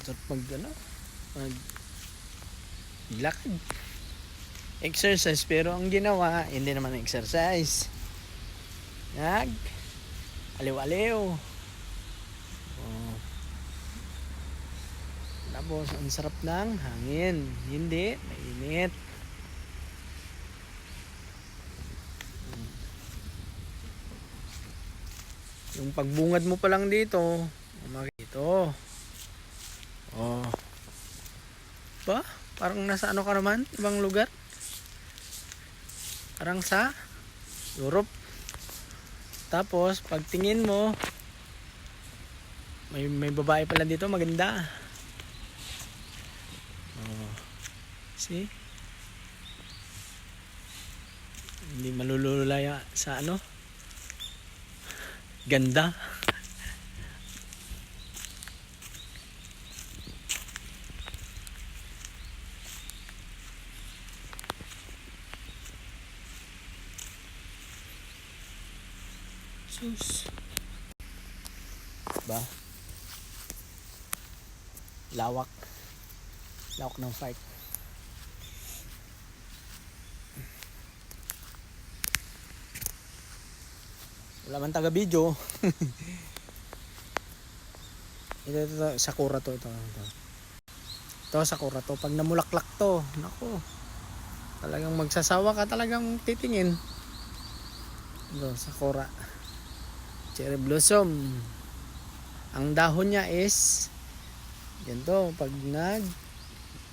Mag ano, mag lakad. Exercise, pero ang ginawa, hindi naman exercise. Nag aliw-aliw. Oh. Tapos, ang sarap ng hangin. Hindi, mainit. Yung pagbungad mo pa lang dito, makito. Oh. Ba? Parang nasa ano ka naman? Ibang lugar? Parang sa Europe. Tapos, pagtingin mo, may babae pala dito, maganda. Oh. See? Hindi malululaya sa ano? Ganda. Sus. Ba? Lawak. Lawak ng fight. Wala man taga video. ito sakura to ito. Ito sakura to. Pag namulaklak to, nako. Talagang magsasawa ka talagang titingin. Ito sakura. Cherry blossom. Ang dahon niya is ganito pag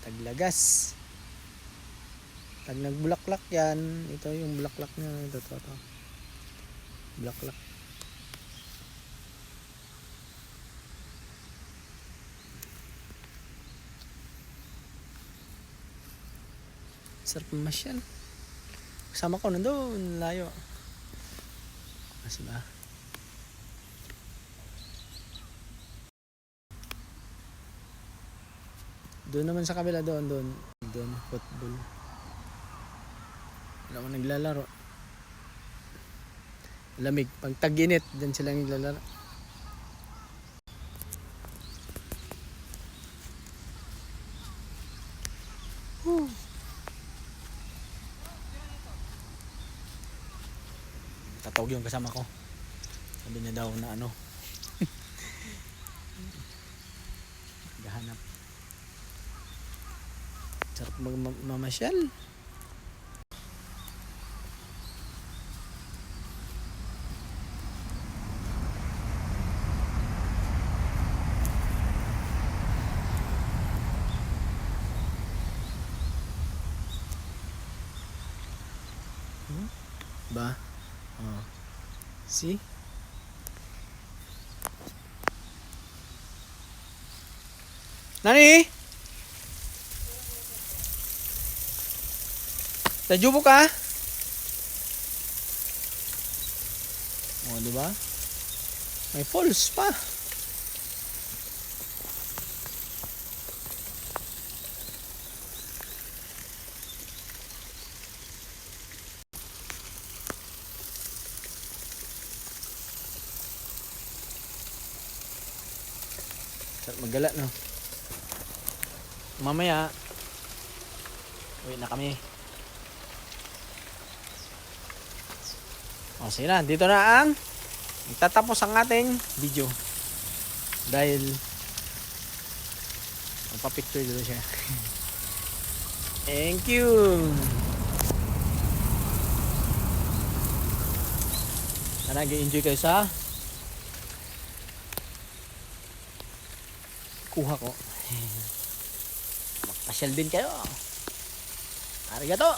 taglagas. Pag nagbulaklak yan, ito yung bulaklak niya, ito. Bulaklak. Sarap masyal. Kasama ko nandun, layo. Kasi ba? Doon naman sa kabila, doon, football. Wala ko naglalaro. Lamig. Pag tag-init, dyan sila naglalaro. Tatawag yung kasama ko. Sabi niya daw na ano. Gahanap. Sarap mamasyal. Ba? Oh. See? Nani? Najubo ka? Oh, di ba? May falls pa. Maggala no. Mamaya uwi na kami. O sige na, dito na ang itatapos ang ating video. Dahil magpa-picture dito siya. Thank you. Sana nag-enjoy kayo sa kuha ko. Magpasyal din kayo. Arigato.